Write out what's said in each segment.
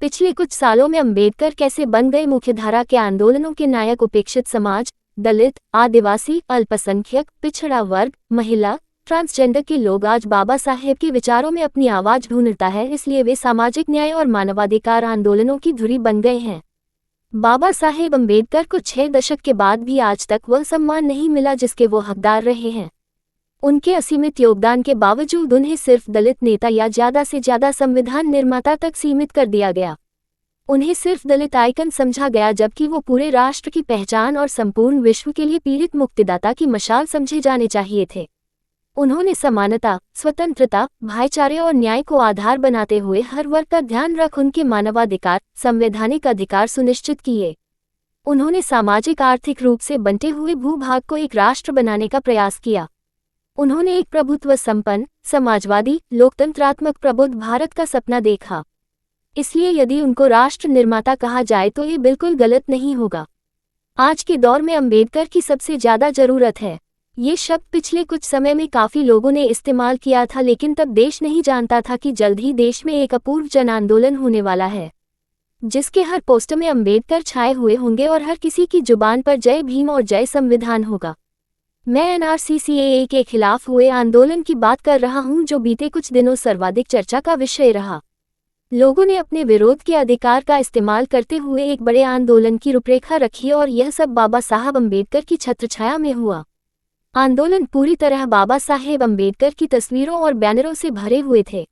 पिछले कुछ सालों में अंबेडकर कैसे बन गए मुख्यधारा के आंदोलनों के नायक। उपेक्षित समाज, दलित, आदिवासी, अल्पसंख्यक, पिछड़ा वर्ग, महिला, ट्रांसजेंडर के लोग आज बाबा साहेब के विचारों में अपनी आवाज ढूंढता है, इसलिए वे सामाजिक न्याय और मानवाधिकार आंदोलनों की धुरी बन गए हैं। बाबा साहेब अंबेडकर को 6 दशक के बाद भी आज तक वह सम्मान नहीं मिला जिसके वो हकदार रहे हैं। उनके असीमित योगदान के बावजूद उन्हें सिर्फ दलित नेता या ज्यादा से ज्यादा संविधान निर्माता तक सीमित कर दिया गया। उन्हें सिर्फ दलित आइकन समझा गया, जबकि वो पूरे राष्ट्र की पहचान और संपूर्ण विश्व के लिए पीड़ित मुक्तिदाता की मशाल समझे जाने चाहिए थे। उन्होंने समानता, स्वतंत्रता, भाईचारे और न्याय को आधार बनाते हुए हर वर्ग का ध्यान रख उनके मानवाधिकार, संवैधानिक अधिकार सुनिश्चित किए। उन्होंने सामाजिक आर्थिक रूप से बंटे हुए भूभाग को एक राष्ट्र बनाने का प्रयास किया। उन्होंने एक प्रभुत्व संपन्न, समाजवादी, लोकतंत्रात्मक प्रबुद्ध भारत का सपना देखा। इसलिए यदि उनको राष्ट्र निर्माता कहा जाए तो ये बिल्कुल गलत नहीं होगा। आज के दौर में अंबेडकर की सबसे ज्यादा जरूरत है। ये शब्द पिछले कुछ समय में काफी लोगों ने इस्तेमाल किया था, लेकिन तब देश नहीं जानता था कि जल्द ही देश में एक अपूर्व जन आंदोलन होने वाला है, जिसके हर पोस्टर में अंबेडकर छाए हुए होंगे और हर किसी की जुबान पर जय भीम और जय संविधान होगा। मैं एनआरसी के खिलाफ हुए आंदोलन की बात कर रहा हूं, जो बीते कुछ दिनों सर्वाधिक चर्चा का विषय रहा। लोगों ने अपने विरोध के अधिकार का इस्तेमाल करते हुए एक बड़े आंदोलन की रूपरेखा रखी और यह सब बाबा साहब अंबेडकर की छत्रछाया में हुआ। आंदोलन पूरी तरह बाबा साहेब अंबेडकर की तस्वीरों और बैनरों से भरे हुए थे।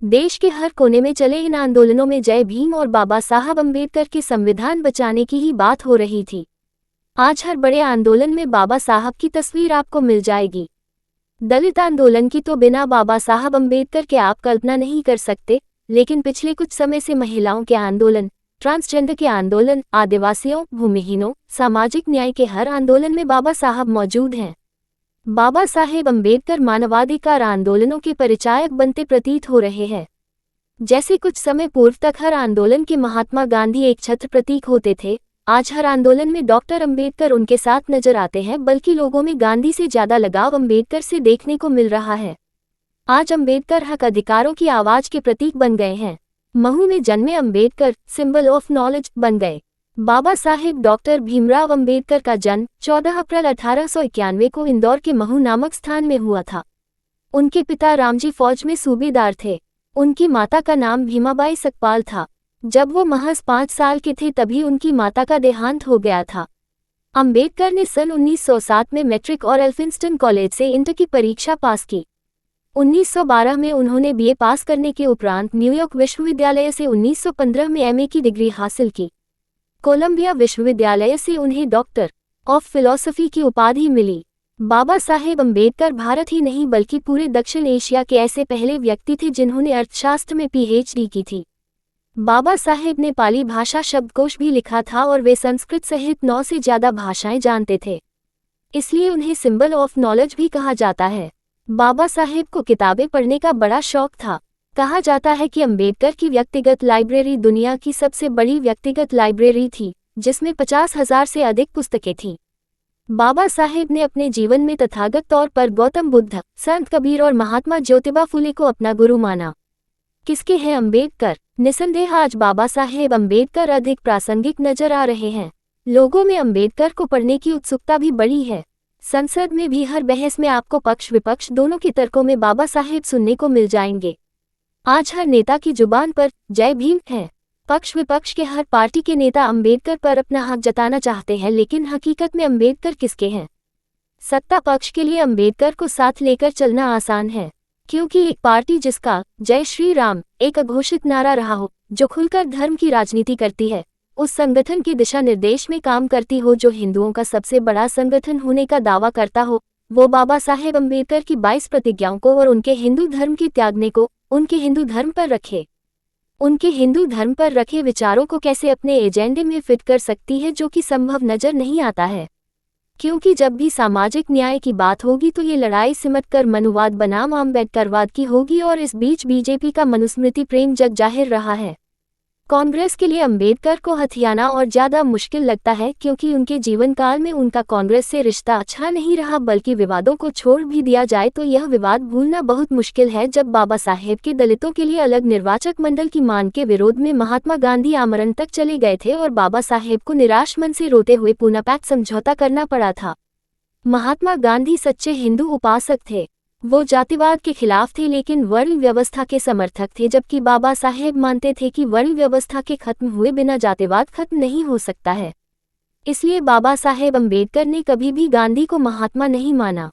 देश के हर कोने में चले इन आंदोलनों में जय भीम और बाबा साहब अंबेडकर के संविधान बचाने की ही बात हो रही थी। आज हर बड़े आंदोलन में बाबा साहब की तस्वीर आपको मिल जाएगी। दलित आंदोलन की तो बिना बाबा साहब अंबेडकर के आप कल्पना नहीं कर सकते, लेकिन पिछले कुछ समय से महिलाओं के आंदोलन, ट्रांसजेंडर के आंदोलन, आदिवासियों, भूमिहीनों, सामाजिक न्याय के हर आंदोलन में बाबा साहब मौजूद हैं। बाबा साहेब अंबेडकर मानवाधिकार आंदोलनों के परिचायक बनते प्रतीत हो रहे हैं। जैसे कुछ समय पूर्व तक हर आंदोलन के महात्मा गांधी एक छत्र प्रतीक होते थे, आज हर आंदोलन में डॉक्टर अंबेडकर उनके साथ नजर आते हैं, बल्कि लोगों में गांधी से ज्यादा लगाव अंबेडकर से देखने को मिल रहा है। आज अंबेडकर हक अधिकारों की आवाज के प्रतीक बन गए हैं। महू में जन्मे अंबेडकर सिंबल ऑफ नॉलेज बन गए। बाबा साहेब डॉक्टर भीमराव अंबेडकर का जन्म 14 अप्रैल 1891 को इंदौर के महू नामक स्थान में हुआ था। उनके पिता रामजी फौज में सूबेदार थे। उनकी माता का नाम भीमाबाई सकपाल था। जब वो महज 5 साल के थे तभी उनकी माता का देहांत हो गया था। अंबेडकर ने सन 1907 में मैट्रिक और एल्फिंस्टन कॉलेज से इंटर की परीक्षा पास की। 1912 में उन्होंने बीए पास करने के उपरांत न्यूयॉर्क विश्वविद्यालय से 1915 में एमए की डिग्री हासिल की। कोलंबिया विश्वविद्यालय से उन्हें डॉक्टर ऑफ फिलॉसफी की उपाधि मिली। बाबा साहेब अंबेडकर भारत ही नहीं बल्कि पूरे दक्षिण एशिया के ऐसे पहले व्यक्ति थे जिन्होंने अर्थशास्त्र में पीएचडी की थी। बाबा साहेब ने पाली भाषा शब्दकोश भी लिखा था और वे संस्कृत सहित 9 से ज्यादा भाषाएं जानते थे, इसलिए उन्हें सिंबल ऑफ नॉलेज भी कहा जाता है। बाबा साहेब को किताबें पढ़ने का बड़ा शौक था। कहा जाता है कि अंबेडकर की व्यक्तिगत लाइब्रेरी दुनिया की सबसे बड़ी व्यक्तिगत लाइब्रेरी थी, जिसमें 50,000 से अधिक पुस्तकें थीं। बाबा साहेब ने अपने जीवन में तथागत तौर पर गौतम बुद्ध, संत कबीर और महात्मा ज्योतिबा फुले को अपना गुरु माना। किसके हैं अंबेडकर? निसंदेह आज बाबा साहेब अंबेडकर अधिक प्रासंगिक नजर आ रहे हैं। लोगों में अंबेडकर को पढ़ने की उत्सुकता भी बढ़ी है। संसद में भी हर बहस में आपको पक्ष विपक्ष दोनों के तर्कों में बाबा साहेब सुनने को मिल जाएंगे। आज हर नेता की जुबान पर जय भीम है। पक्ष विपक्ष के हर पार्टी के नेता अंबेडकर पर अपना हक जताना चाहते हैं, लेकिन हकीकत में अंबेडकर किसके हैं? सत्ता पक्ष के लिए अंबेडकर को साथ लेकर चलना आसान है, क्योंकि एक पार्टी जिसका जय श्री राम एक अघोषित नारा रहा हो, जो खुलकर धर्म की राजनीति करती है, उस संगठन के दिशा निर्देश में काम करती हो, जो हिंदुओं का सबसे बड़ा संगठन होने का दावा करता हो, वो बाबा साहेब अंबेडकर की 22 प्रतिज्ञाओं को और उनके हिंदू धर्म के त्यागने को उनके हिंदू धर्म पर रखे। उनके हिंदू धर्म पर रखे विचारों को कैसे अपने एजेंडे में फिट कर सकती है, जो कि संभव नजर नहीं आता है। क्योंकि जब भी सामाजिक न्याय की बात होगी तो ये लड़ाई सिमटकर मनुवाद बनाम अम्बेडकरवाद की होगी, और इस बीच बीजेपी का मनुस्मृति प्रेम जग जाहिर रहा है। कांग्रेस के लिए अंबेडकर को हथियाना और ज्यादा मुश्किल लगता है क्योंकि उनके जीवन काल में उनका कांग्रेस से रिश्ता अच्छा नहीं रहा, बल्कि विवादों को छोड़ भी दिया जाए तो यह विवाद भूलना बहुत मुश्किल है। जब बाबा साहेब के दलितों के लिए अलग निर्वाचक मंडल की मांग के विरोध में महात्मा गांधी आमरण तक चले गए थे और बाबा साहेब को निराश मन से रोते हुए पूना पैक्ट समझौता करना पड़ा था। महात्मा गांधी सच्चे हिंदू उपासक थे। वो जातिवाद के खिलाफ थे लेकिन वर्ण व्यवस्था के समर्थक थे, जबकि बाबा साहेब मानते थे कि वर्ण व्यवस्था के खत्म हुए बिना जातिवाद खत्म नहीं हो सकता है। इसलिए बाबा साहेब अम्बेडकर ने कभी भी गांधी को महात्मा नहीं माना।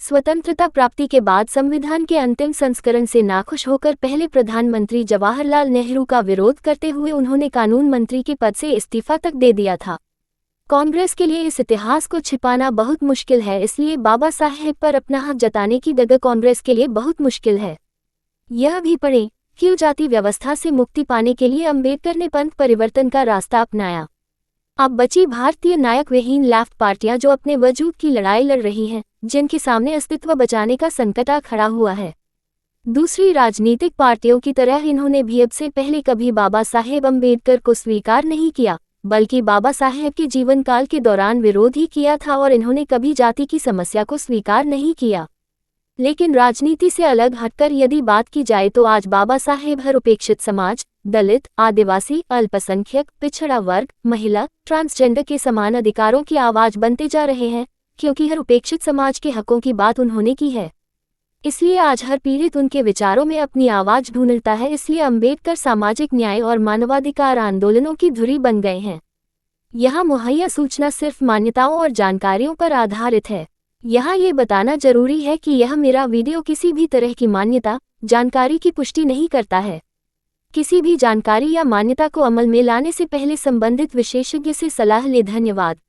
स्वतंत्रता प्राप्ति के बाद संविधान के अंतिम संस्करण से नाखुश होकर पहले प्रधानमंत्री जवाहरलाल नेहरू का विरोध करते हुए उन्होंने कानून मंत्री के पद से इस्तीफा तक दे दिया था। कांग्रेस के लिए इस इतिहास को छिपाना बहुत मुश्किल है, इसलिए बाबा साहेब पर अपना हक जताने की डगर कांग्रेस के लिए बहुत मुश्किल है। यह भी पढ़ें, क्यों जाति व्यवस्था से मुक्ति पाने के लिए अंबेडकर ने पंथ परिवर्तन का रास्ता अपनाया। अब बची भारतीय नायक विहीन लेफ्ट पार्टियां जो अपने वजूद की लड़ाई लड़ रही हैं, जिनके सामने अस्तित्व बचाने का संकट आ खड़ा हुआ है। दूसरी राजनीतिक पार्टियों की तरह इन्होंने भी अब से पहले कभी बाबा साहेब अम्बेडकर को स्वीकार नहीं किया, बल्कि बाबा साहेब के जीवन काल के दौरान विरोध ही किया था और इन्होंने कभी जाति की समस्या को स्वीकार नहीं किया। लेकिन राजनीति से अलग हटकर यदि बात की जाए तो आज बाबा साहेब हर उपेक्षित समाज, दलित, आदिवासी, अल्पसंख्यक, पिछड़ा वर्ग, महिला, ट्रांसजेंडर के समान अधिकारों की आवाज बनते जा रहे हैं, क्योंकि हर उपेक्षित समाज के हकों की बात उन्होंने की है। इसलिए आज हर पीड़ित उनके विचारों में अपनी आवाज ढूंढता है। इसलिए अंबेडकर सामाजिक न्याय और मानवाधिकार आंदोलनों की धुरी बन गए हैं। यहाँ मुहैया सूचना सिर्फ मान्यताओं और जानकारियों पर आधारित है। यहाँ ये बताना जरूरी है कि यह मेरा वीडियो किसी भी तरह की मान्यता, जानकारी की पुष्टि नहीं करता है। किसी भी जानकारी या मान्यता को अमल में लाने से पहले संबंधित विशेषज्ञ से सलाह लें। धन्यवाद।